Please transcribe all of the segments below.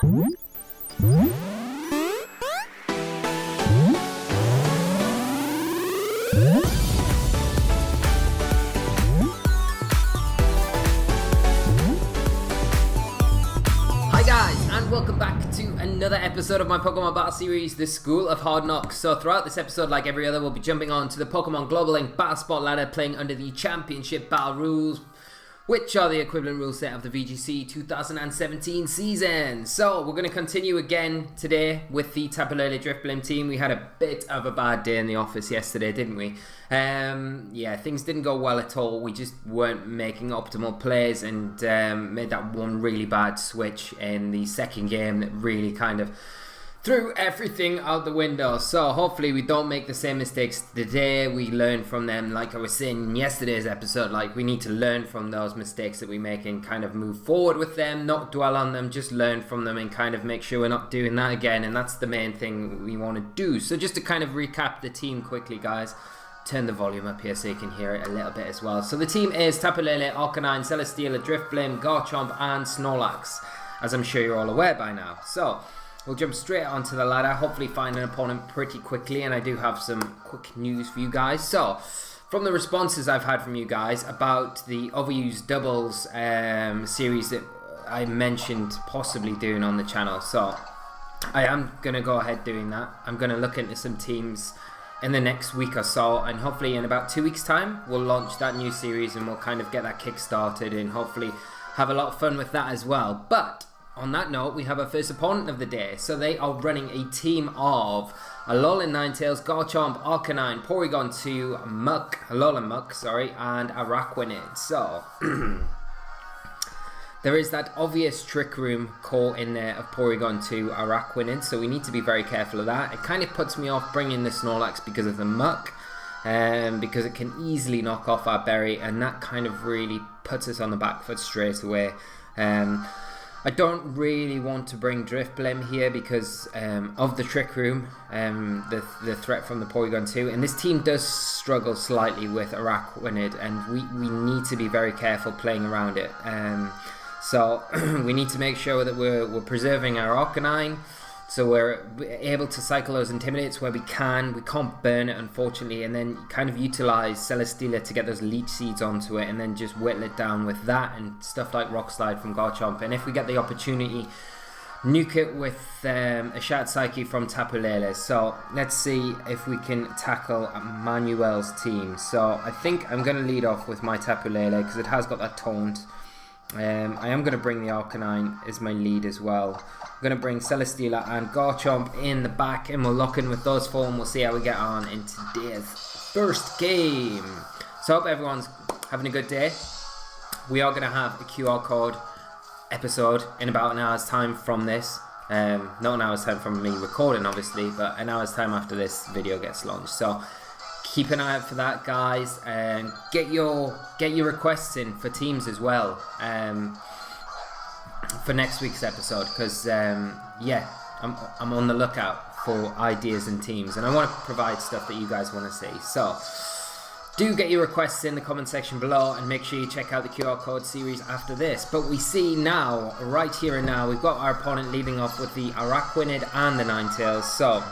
Hi guys, and welcome back to another episode of my Pokemon Battle Series, The School of Hard Knocks. So throughout this episode, like every other, we'll be jumping on to the Pokemon Global Link Battle Spot ladder, playing under the Championship Battle rules, which are the equivalent rule set of the VGC 2017 season. So we're going to continue again today with the Tapu Lele Driblim team. We had a bit of a bad day in the office yesterday, didn't we? Yeah, things didn't go well at all. We just weren't making optimal plays and made that one really bad switch in the second game that really kind of threw everything out the window. So hopefully we don't make the same mistakes today. We learn from them, like I was saying in yesterday's episode. Like, we need to learn from those mistakes that we make and kind of move forward with them, not dwell on them, just learn from them and kind of make sure we're not doing that again. And that's the main thing we want to do. So just to kind of recap the team quickly, guys, turn the volume up here so you can hear it a little bit as well. So the team is Tapu Lele, Arcanine, Celesteela, Drifblim, Garchomp and Snorlax, as I'm sure you're all aware by now. So we'll jump straight onto the ladder, hopefully find an opponent pretty quickly, and I do have some quick news for you guys. So, from the responses I've had from you guys about the Overused Doubles series that I mentioned possibly doing on the channel, so I am going to go ahead doing that. I'm going to look into some teams in the next week or so, and hopefully in about 2 weeks time we'll launch that new series and we'll kind of get that kick started and hopefully have a lot of fun with that as well. But on that note, we have our first opponent of the day. So they are running a team of Alolan Ninetales, Garchomp, Arcanine, Porygon 2, Alolan Muck, and Araquanid. So there is that obvious Trick Room core in there of Porygon 2, Araquanid, so we need to be very careful of that. It kind of puts me off bringing the Snorlax because of the Muck, because it can easily knock off our Berry, and that kind of really puts us on the back foot straight away. I don't really want to bring Drifblim here because of the Trick Room, the threat from the Porygon 2, and this team does struggle slightly with Araquanid, and we need to be very careful playing around it. So we need to make sure that we're preserving our Arcanine, so we're able to cycle those Intimidates where we can. We can't burn it, unfortunately, and then kind of utilize Celesteela to get those Leech Seeds onto it and then just whittle it down with that and stuff like Rock Slide from Garchomp. And if we get the opportunity, nuke it with a Shattered Psyche from Tapu Lele. So let's see if we can tackle Manuel's team. So I think I'm going to lead off with my Tapu Lele because it has got that taunt. I am going to bring the Arcanine as my lead as well. I'm going to bring Celesteela and Garchomp in the back, and we'll lock in with those four and we'll see how we get on in today's first game. So I hope everyone's having a good day. We are going to have a QR code episode in about an hour's time from this. Not an hour's time from me recording, obviously, but an hour's time after this video gets launched. So keep an eye out for that, guys, and get your requests in for teams as well for next week's episode, because yeah, I'm on the lookout for ideas and teams, and I want to provide stuff that you guys want to see. So do get your requests in the comment section below, and make sure you check out the QR code series after this. But we see now, right here and now, we've got our opponent leading off with the Araquanid and the Ninetales. So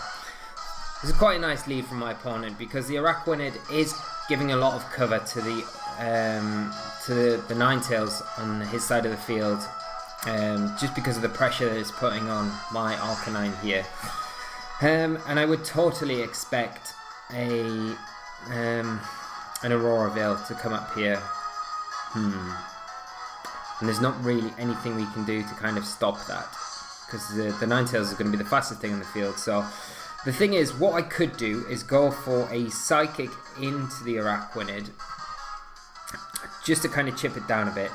this is quite a nice lead from my opponent because the Araquanid is giving a lot of cover to the Ninetales on his side of the field, just because of the pressure that it's putting on my Arcanine here. And I would totally expect an Aurora Veil to come up here. And there's not really anything we can do to kind of stop that, because the Ninetales is going to be the fastest thing in the field. So the thing is, what I could do is go for a Psychic into the Araquanid, just to kind of chip it down a bit,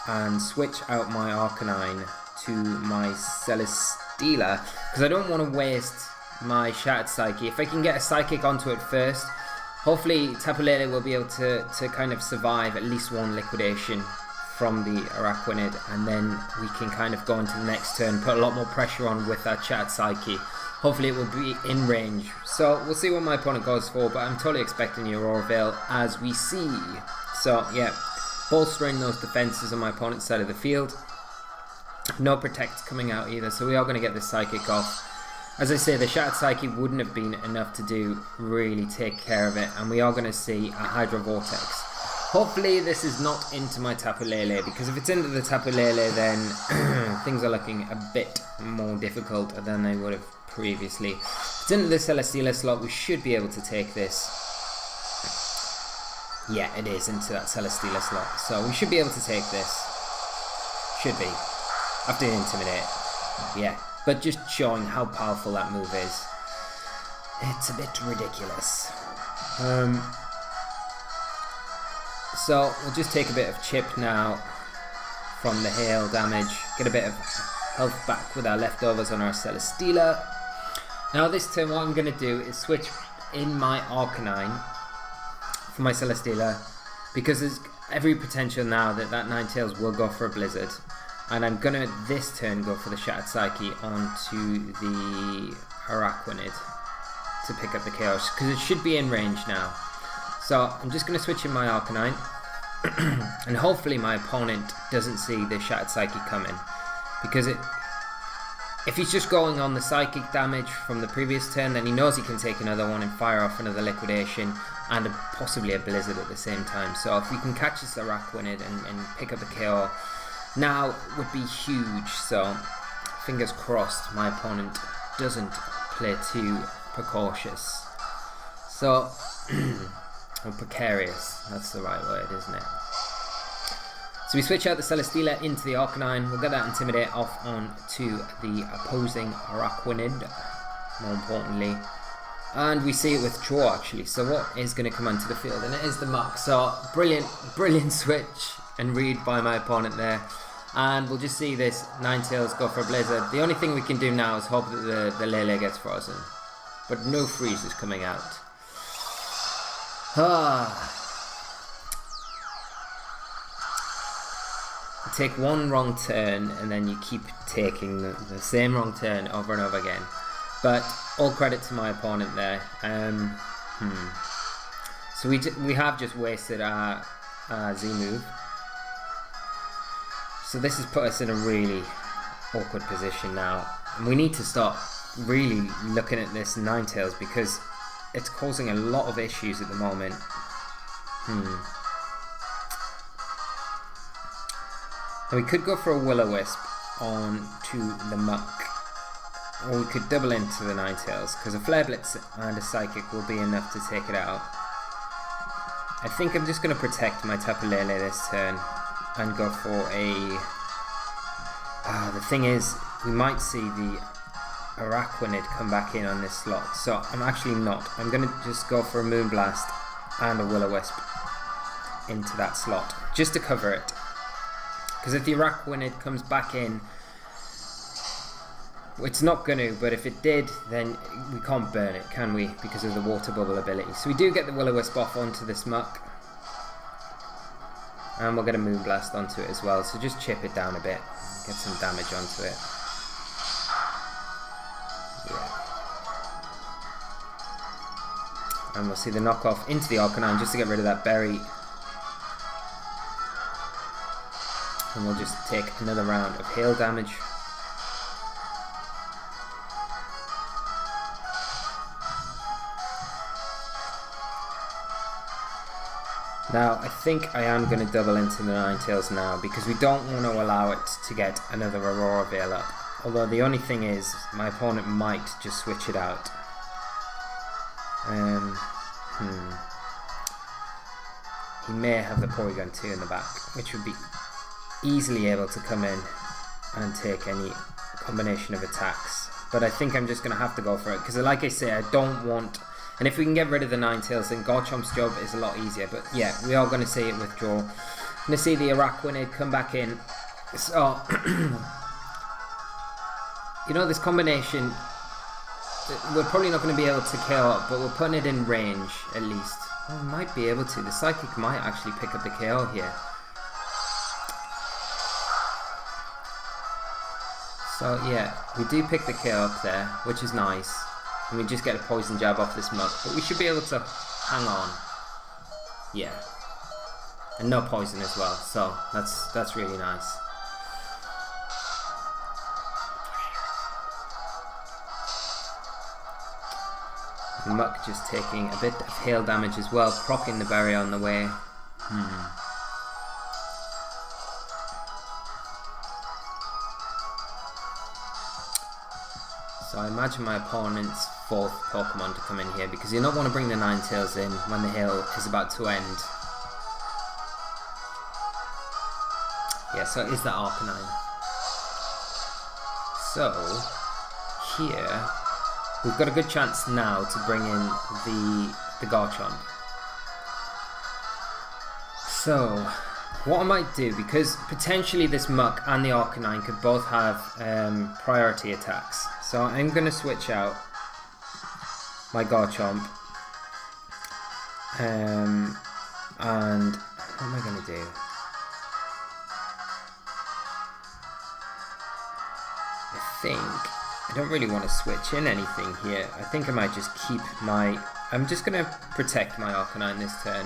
and switch out my Arcanine to my Celesteela, because I don't want to waste my Shattered Psyche. If I can get a Psychic onto it first, hopefully Tapu Lele will be able to kind of survive at least one liquidation from the Araquanid, and then we can kind of go into the next turn, put a lot more pressure on with that Shattered Psyche. Hopefully it will be in range. So we'll see what my opponent goes for, but I'm totally expecting the Aurora Veil as we see. So yeah, bolstering those defenses on my opponent's side of the field. No protect coming out either, so we are going to get this psychic off. As I say, the Shattered Psyche wouldn't have been enough to really take care of it, and we are going to see a Hydro Vortex. Hopefully this is not into my Tapu Lele, because if it's into the Tapu Lele, then things are looking a bit more difficult than they would have previously. If it's into the Celesteela slot, we should be able to take this. Yeah, it is into that Celesteela slot, so we should be able to take this. Should be. After Intimidate. Yeah, but just showing how powerful that move is. It's a bit ridiculous. So we'll just take a bit of chip now from the hail damage. Get a bit of health back with our leftovers on our Celesteela. Now this turn what I'm going to do is switch in my Arcanine for my Celesteela, because there's every potential now that Ninetales will go for a Blizzard. And I'm going to this turn go for the Shattered Psyche onto the Araquanid to pick up the Chaos, because it should be in range now. So I'm just going to switch in my Arcanine, and hopefully my opponent doesn't see the Shattered Psyche coming, because if he's just going on the psychic damage from the previous turn, then he knows he can take another one and fire off another Liquidation and possibly a Blizzard at the same time. So if we can catch this Araquanid and pick up the KO now would be huge. So fingers crossed my opponent doesn't play too precautious. So or precarious, that's the right word, isn't it? So we switch out the Celesteela into the Arcanine. We'll get that Intimidate off onto the opposing Araquanid, more importantly. And we see it withdraw actually. So what is going to come onto the field? And it is the Muck. So brilliant switch and read by my opponent there. And we'll just see this Ninetales go for a Blizzard. The only thing we can do now is hope that the Lele gets frozen. But no freeze is coming out. You take one wrong turn and then you keep taking the same wrong turn over and over again. But all credit to my opponent there. So we have just wasted our Z move. So this has put us in a really awkward position now. And we need to start really looking at this Ninetales, because it's causing a lot of issues at the moment. And we could go for a Will-O-Wisp onto the Muck. Or we could double into the Ninetales, because a Flare Blitz and a Psychic will be enough to take it out. I think I'm just going to protect my Tapu Lele this turn and go for a... the thing is, we might see the Araquanid come back in on this slot, so I'm actually not. I'm going to just go for a Moonblast and a Will-O-Wisp into that slot, just to cover it. Because if the Araquanid comes back in, it's not going to, but if it did, then we can't burn it, can we? Because of the Water Bubble ability. So we do get the Will-O-Wisp off onto this Muck. And we'll get a Moonblast onto it as well, so just chip it down a bit, get some damage onto it. Yeah. And we'll see the knockoff into the Arcanine just to get rid of that berry. And we'll just take another round of hail damage. Now, I think I am going to double into the Ninetales now, because we don't want to allow it to get another Aurora Veil up. Although the only thing is, my opponent might just switch it out. He may have the Porygon 2 in the back, which would be easily able to come in and take any combination of attacks. But I think I'm just going to have to go for it, because like I say, I don't want... And if we can get rid of the Ninetales, then Garchomp's job is a lot easier. But yeah, we are going to see it withdraw. Going to see the Araquanid come back in. So, you know, this combination, we're probably not going to be able to KO it, but we're putting it in range at least. Oh, we might be able to. The Psychic might actually pick up the KO here. So yeah, we do pick the KO up there, which is nice. And we just get a Poison Jab off this Muck, but we should be able to hang on. Yeah. And no poison as well, so that's really nice. Muck just taking a bit of hail damage as well, proccing the berry on the way. So I imagine my opponent's 4th Pokemon to come in here, because you don't want to bring the Ninetales in when the hail is about to end. Yeah, so it is that Arcanine. So, here, we've got a good chance now to bring in the Garchomp. So, what I might do, because potentially this Muck and the Arcanine could both have priority attacks. So I'm going to switch out my Garchomp. And what am I going to do? I don't really want to switch in anything here. I think I might just keep I'm just going to protect my Arcanine this turn.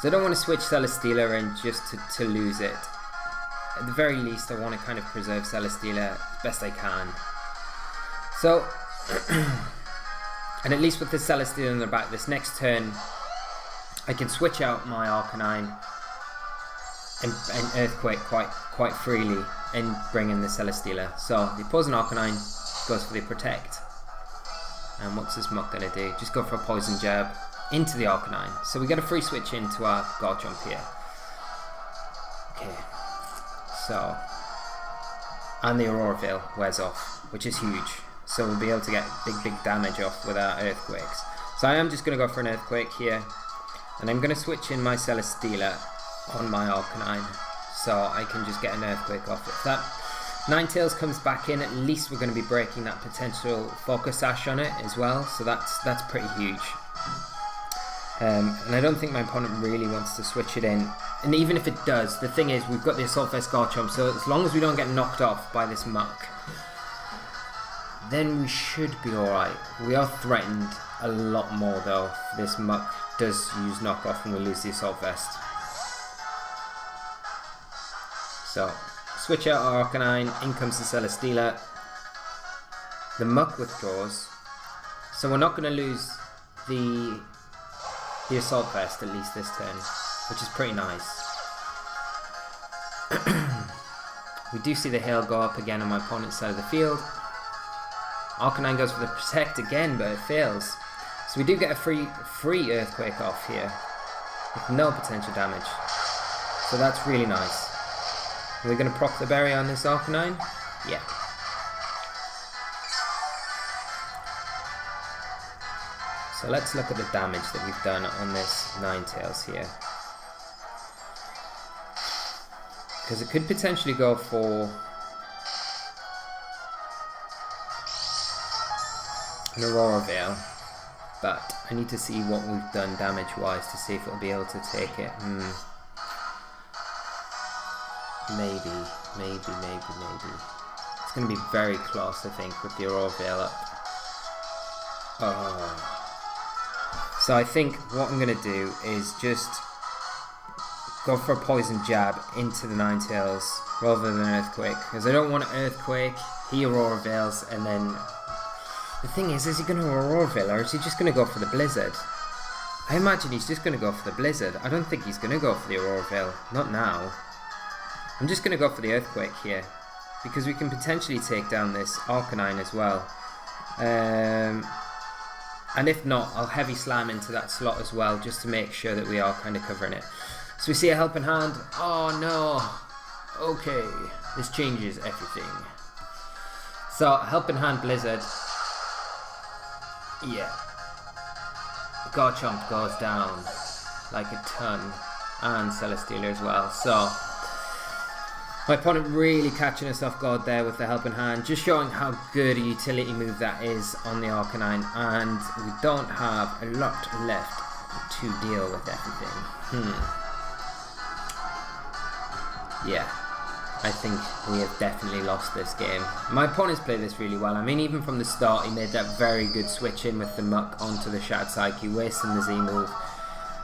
So I don't want to switch Celesteela in just to lose it. At the very least, I want to kind of preserve Celesteela as best I can. So, and at least with the Celesteela in the back, this next turn, I can switch out my Arcanine and Earthquake quite freely and bring in the Celesteela. So the opposing Arcanine goes for the Protect. And what's this Muck going to do? Just go for a Poison Jab into the Arcanine. So we get a free switch into our Garchomp here. Okay. So, and the Aurora Veil wears off, which is huge. So we'll be able to get big damage off with our Earthquakes. So I am just going to go for an Earthquake here. And I'm going to switch in my Celesteela on my Arcanine, so I can just get an Earthquake off. If that Ninetales comes back in, at least we're going to be breaking that potential Focus Sash on it as well, so that's pretty huge. And I don't think my opponent really wants to switch it in. And even if it does, the thing is, we've got the Assault Vest Garchomp, so as long as we don't get knocked off by this Muck, then we should be alright. We are threatened a lot more though if this Muck does use knockoff and we lose the Assault Vest. So, switch out our Arcanine, in comes the Celesteela. The Muck withdraws. So we're not going to lose the Assault Vest at least this turn, which is pretty nice. We do see the hail go up again on my opponent's side of the field. Arcanine goes for the Protect again, but it fails. So we do get a free Earthquake off here, with no potential damage. So that's really nice. Are we going to proc the berry on this Arcanine? Yeah. So let's look at the damage that we've done on this Ninetales here. Because it could potentially go for an Aurora Veil, but I need to see what we've done damage-wise to see if it'll be able to take it. Maybe. It's going to be very close, I think, with the Aurora Veil up. Oh. So I think what I'm going to do is just go for a Poison Jab into the Ninetales rather than an Earthquake, because I don't want an Earthquake, he Aurora Veils, and then the thing is he going to Aurora Veil, or is he just going to go for the Blizzard? I imagine he's just going to go for the Blizzard. I don't think he's going to go for the Aurora Veil, not now. I'm just going to go for the Earthquake here, because we can potentially take down this Arcanine as well. And if not, I'll Heavy Slam into that slot as well, just to make sure that we are kind of covering it. So we see a Helping Hand. Oh no. Okay, this changes everything. So, Helping Hand Blizzard. Yeah. Garchomp goes down like a ton. And Celesteela as well. So, my opponent really catching us off guard there with the Helping Hand, just showing how good a utility move that is on the Arcanine, and we don't have a lot left to deal with everything. Yeah, I think we have definitely lost this game. My opponent's played this really well. I mean, even from the start, he made that very good switch in with the Muck onto the Shattered Psyche, wasting the Z move.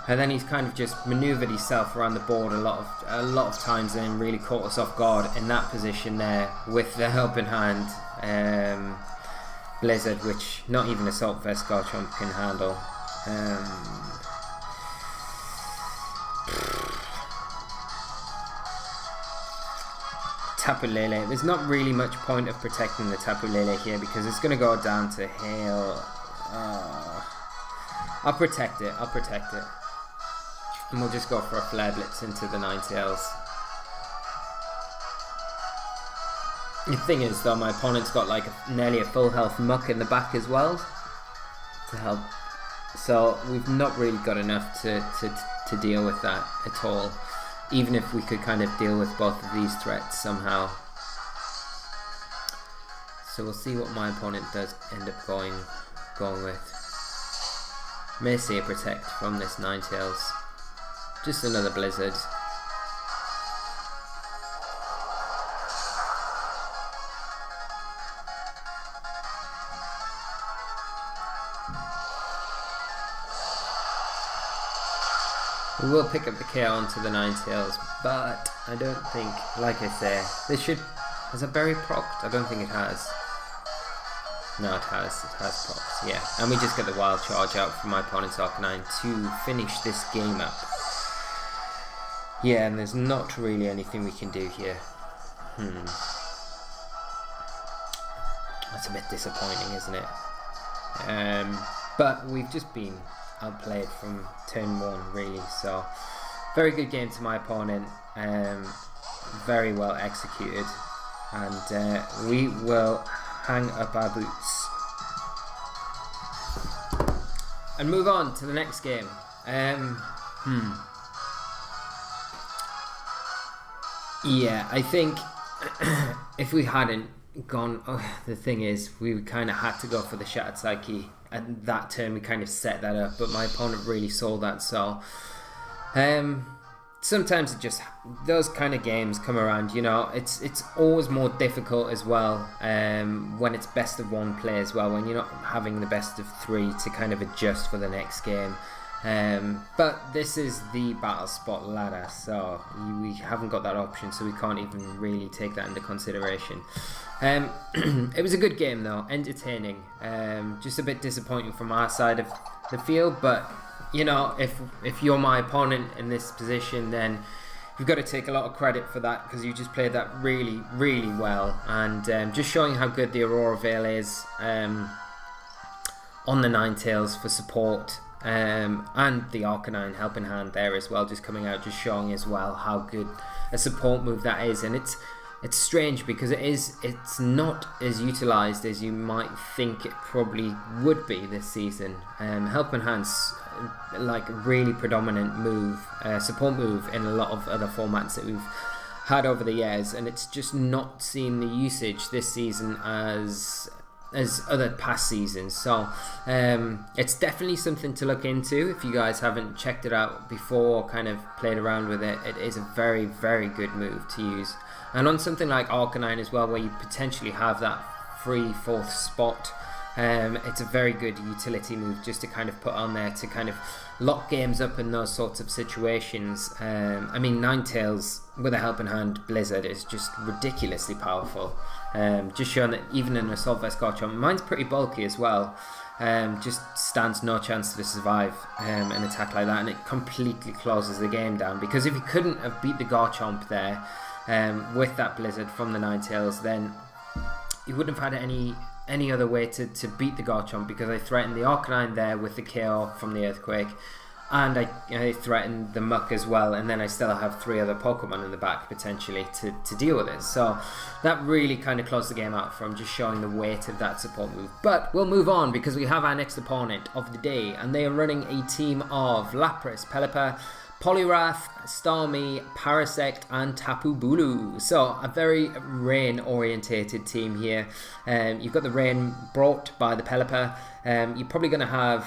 And then he's kind of just manoeuvred himself around the board a lot of times and really caught us off guard in that position there with the Helping Hand. Blizzard, which not even Assault Vest Garchomp can handle. Tapu Lele. There's not really much point of protecting the Tapu Lele here because it's going to go down to Hail. I'll protect it. And we'll just go for a Flare Blitz into the Ninetales. The thing is though, my opponent's got like nearly a full health Muck in the back as well to help. So we've not really got enough to deal with that at all. Even if we could kind of deal with both of these threats somehow. So we'll see what my opponent does end up going with. May see a Protect from this Ninetales. Just another Blizzard. We will pick up the KO onto the Ninetales, but I don't think, like I say, this should... Has a berry procced? I don't think it has. No, it has procs, yeah. And we just get the Wild Charge out from my opponent's Arcanine to finish this game up. Yeah, and there's not really anything we can do here. That's a bit disappointing, isn't it? But we've just been outplayed from turn 1 really, so very good game to my opponent, very well executed, and we will hang up our boots and move on to the next game. Yeah, I think if we hadn't gone, the thing is, we kind of had to go for the Shattered Psyche. At that turn, we kind of set that up, but my opponent really saw that. So, sometimes it just, those kind of games come around. You know, it's always more difficult as well when it's best of 1 play as well. When you're not having the best of 3 to kind of adjust for the next game. But this is the Battle Spot ladder, so we haven't got that option, so we can't even really take that into consideration. It was a good game though, entertaining. Just a bit disappointing from our side of the field, but you know, if you're my opponent in this position, then you've got to take a lot of credit for that, because you just played that really, really well, and just showing how good the Aurora Veil is on the Ninetales for support. And the Arcanine Helping Hand there as well, just coming out, just showing as well how good a support move that is. And it's strange because it's not as utilized as you might think it probably would be this season. Helping Hand's like a really predominant move, support move in a lot of other formats that we've had over the years, and it's just not seen the usage this season as other past seasons. So it's definitely something to look into if you guys haven't checked it out before or kind of played around with it. It is a very, very good move to use, and on something like Arcanine as well, where you potentially have that free 4th spot, it's a very good utility move just to kind of put on there to kind of lock games up in those sorts of situations. I mean, Ninetales with a Helping Hand Blizzard is just ridiculously powerful. Just showing that even in Assault Vest Garchomp, mine's pretty bulky as well, just stands no chance to survive an attack like that, and it completely closes the game down, because if you couldn't have beat the Garchomp there with that Blizzard from the Ninetales, then you wouldn't have had any other way to beat the Garchomp, because I threatened the Arcanine there with the KO from the Earthquake, and I threatened the Muck as well, and then I still have 3 other Pokemon in the back potentially to deal with it. So that really kind of closed the game out from just showing the weight of that support move. But we'll move on, because we have our next opponent of the day, and they are running a team of Lapras, Pelipper, Poliwrath, Starmie, Parasect, and Tapu Bulu. So a very rain orientated team here. You've got the rain brought by the Pelipper. You're probably going to have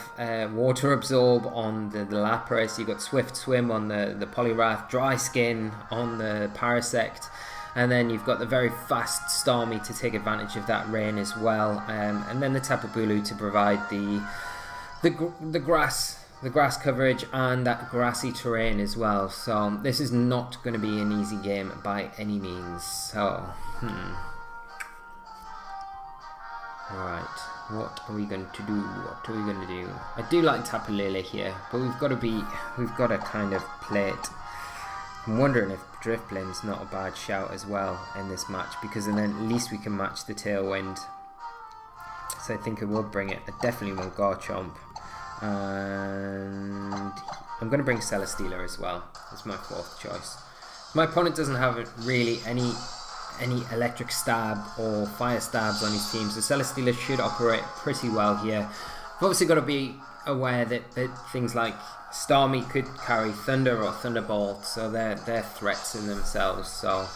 Water Absorb on the Lapras. You've got Swift Swim on the Poliwrath, Dry Skin on the Parasect, and then you've got the very fast Starmie to take advantage of that rain as well, and then the Tapu Bulu to provide the grass coverage and that grassy terrain as well. So this is not going to be an easy game by any means. So alright, What are we going to do? What are we going to do? I do like Tapu Lele here, but we've got to kind of play it. I'm wondering if Driblim's not a bad shout as well in this match, because then at least we can match the Tailwind. So I think I will bring it. I definitely want Garchomp. And I'm going to bring Celesteela as well. That's my 4th choice. My opponent doesn't have really any electric stab or fire stabs on his team, so Celesteela should operate pretty well here. I've obviously got to be aware that things like Starmie could carry Thunder or Thunderbolt, so they're threats in themselves. So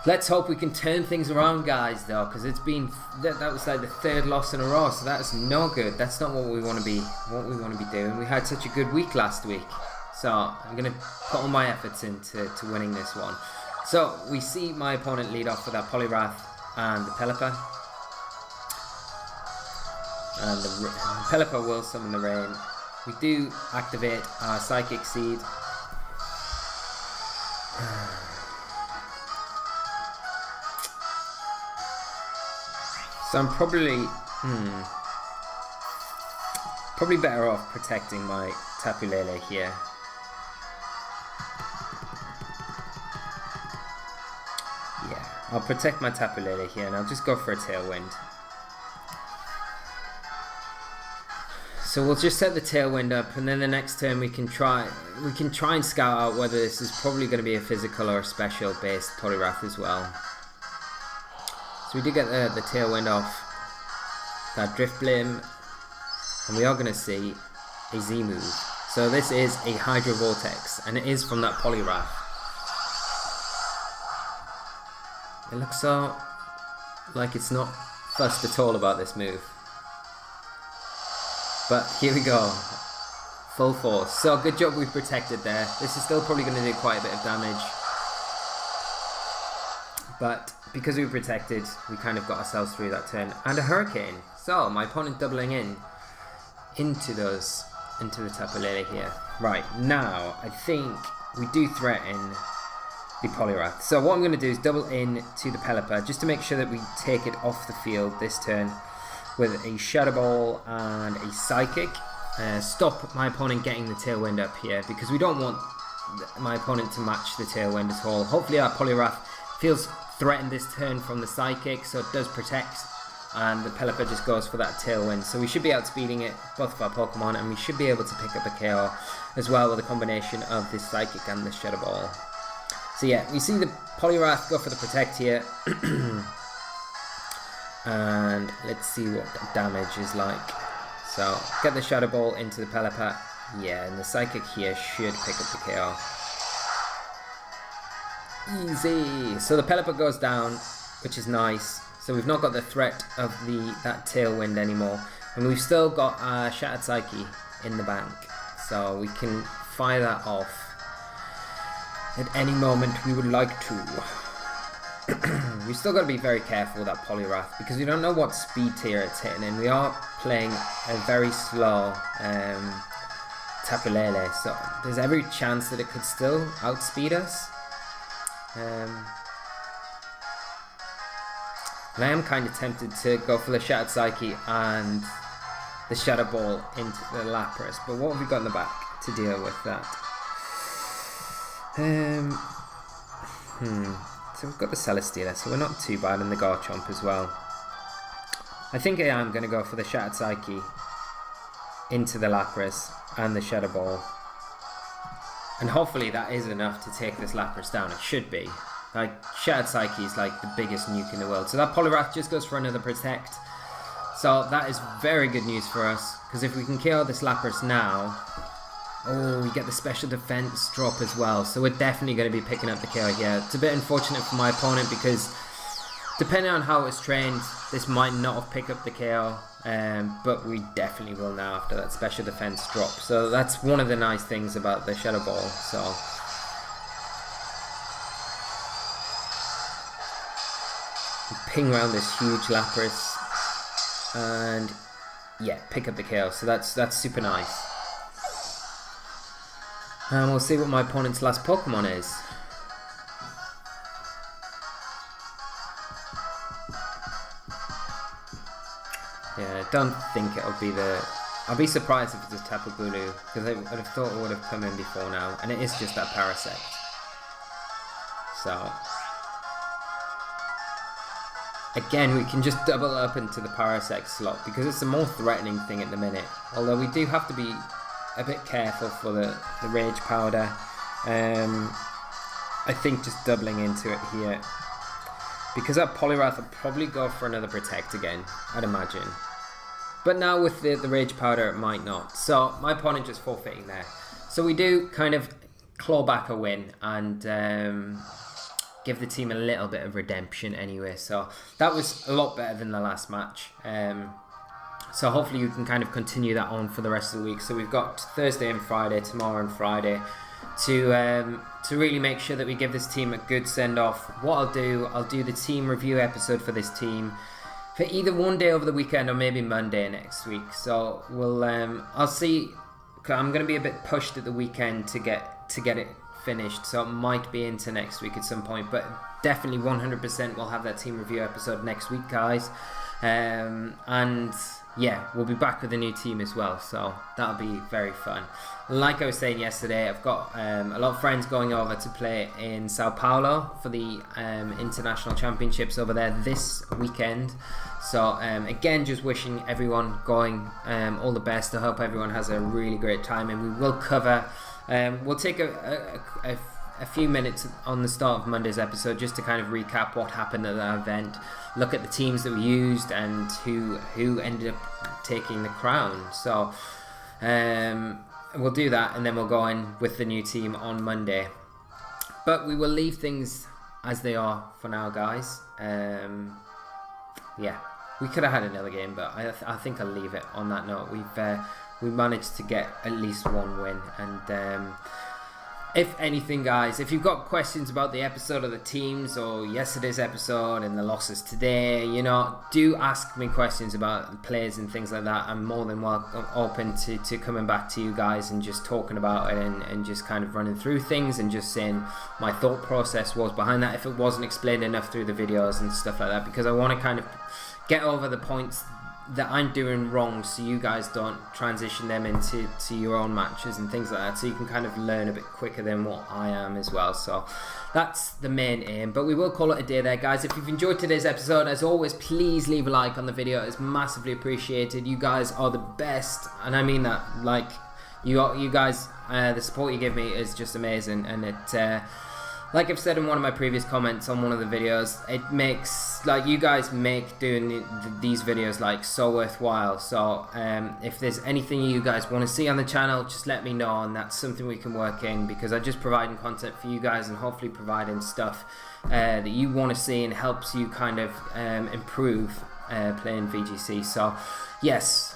let's hope we can turn things around, guys, though, because it's been that was like the 3rd loss in a row, so that's no good. That's not what we want to be doing. We had such a good week last week, so I'm gonna put all my efforts into winning this one. So we see my opponent lead off with that Poliwrath and the Pelipper. And the Pelipper will summon the rain. We do activate our Psychic Seed. So I'm probably better off protecting my Tapu Lele here. I'll protect my Tapu Lele here, and I'll just go for a Tailwind. So we'll just set the Tailwind up, and then the next turn we can try and scout out whether this is probably going to be a physical or a special based Poliwrath as well. So we do get the Tailwind off that Driblim, and we are going to see a Z move. So this is a Hydro Vortex, and it is from that Poliwrath. It looks so like it's not fussed at all about this move. But here we go. Full force. So good job we've protected there. This is still probably going to do quite a bit of damage. But because we protected, we kind of got ourselves through that turn. And a Hurricane. So my opponent doubling into the Tapu Lele here. Right, now I think we do threaten the Poliwrath. So what I'm going to do is double in to the Pelipper just to make sure that we take it off the field this turn with a Shadow Ball and a Psychic. Stop my opponent getting the Tailwind up here, because we don't want my opponent to match the Tailwind at all. Hopefully our Poliwrath feels threatened this turn from the Psychic, so it does protect, and the Pelipper just goes for that Tailwind. So we should be outspeeding it, both of our Pokemon, and we should be able to pick up a KO as well with a combination of this Psychic and the Shadow Ball. So yeah, we see the Poliwrath go for the Protect here. And let's see what the damage is like. So get the Shadow Ball into the Pelipper. Yeah, and the Psychic here should pick up the KO. Easy. So the Pelipper goes down, which is nice. So we've not got the threat of that Tailwind anymore. And we've still got Shattered Psyche in the bank. So we can fire that off at any moment we would like to. We've still got to be very careful with that Poliwrath, because we don't know what speed tier it's hitting, and we are playing a very slow Tapu Lele, so there's every chance that it could still outspeed us. And I am kind of tempted to go for the Shattered Psyche and the Shadow Ball into the Lapras, but what have we got in the back to deal with that? So we've got the Celesteela, so we're not too bad, in the Garchomp as well. I think I am going to go for the Shattered Psyche into the Lapras and the Shadow Ball. And hopefully that is enough to take this Lapras down. It should be. Like, Shattered Psyche is like the biggest nuke in the world. So that Poliwrath just goes for another Protect. So that is very good news for us, because if we can KO this Lapras now... Oh, we get the special defense drop as well, so we're definitely going to be picking up the KO here. It's a bit unfortunate for my opponent, because depending on how it's trained, this might not have picked up the KO, but we definitely will now after that special defense drop. So that's one of the nice things about the Shadow Ball. So ping around this huge Lapras, and yeah, pick up the KO. So that's super nice. And we'll see what my opponent's last Pokemon is. Yeah, I don't think it'll be the... I'll be surprised if it's a Tapu Bulu, because I would have thought it would have come in before now, and it is just that Parasect. So... Again, we can just double up into the Parasect slot, because it's the more threatening thing at the minute. Although we do have to be a bit careful for the Rage Powder. I think just doubling into it here. Because that Poliwrath will probably go for another Protect again, I'd imagine. But now with the Rage Powder, it might not. So my opponent just forfeiting there. So we do kind of claw back a win and give the team a little bit of redemption anyway. So that was a lot better than the last match. So hopefully you can kind of continue that on for the rest of the week. So we've got Thursday and Friday, tomorrow and Friday, to really make sure that we give this team a good send-off. What I'll do the team review episode for this team for either one day over the weekend or maybe Monday next week. So we'll I'll see. I'm going to be a bit pushed at the weekend to get it finished, so it might be into next week at some point, but definitely 100% we'll have that team review episode next week, guys. And yeah, we'll be back with a new team as well, so that'll be very fun. Like I was saying yesterday, I've got a lot of friends going over to play in Sao Paulo for the international championships over there this weekend. So again, just wishing everyone going all the best. I hope everyone has a really great time, and we will cover we'll take a few minutes on the start of Monday's episode just to kind of recap what happened at that event, look at the teams that we used and who ended up taking the crown. So we'll do that, and then we'll go in with the new team on Monday. But we will leave things as they are for now, guys. Yeah, we could have had another game, but I think I'll leave it on that note. We managed to get at least one win, and if anything, guys, if you've got questions about the episode of the teams or yesterday's episode and the losses today, you know, do ask me questions about the players and things like that. I'm more than open to coming back to you guys and just talking about it and just kind of running through things and just saying my thought process was behind that if it wasn't explained enough through the videos and stuff like that, because I want to kind of get over the points that I'm doing wrong so you guys don't transition them into your own matches and things like that, so you can kind of learn a bit quicker than what I am as well. So that's the main aim, but we will call it a day there, guys. If you've enjoyed today's episode, as always, please leave a like on the video. It's massively appreciated. You guys are the best, and I mean that. Like, you guys, the support you give me is just amazing, and it like I've said in one of my previous comments on one of the videos, it makes, like, you guys make doing these videos like so worthwhile. So if there's anything you guys want to see on the channel, just let me know, and that's something we can work in, because I'm just providing content for you guys and hopefully providing stuff that you want to see and helps you kind of improve playing VGC. So yes,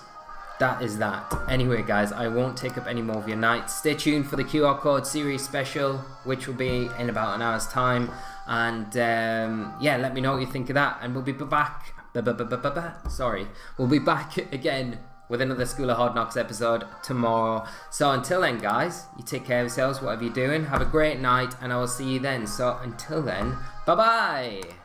that is that. Anyway, guys, I won't take up any more of your night. Stay tuned for the QR code series special, which will be in about an hour's time. And yeah, let me know what you think of that. And we'll be back. We'll be back again with another School of Hard Knocks episode tomorrow. So until then, guys, you take care of yourselves, whatever you're doing. Have a great night, and I will see you then. So until then, bye-bye.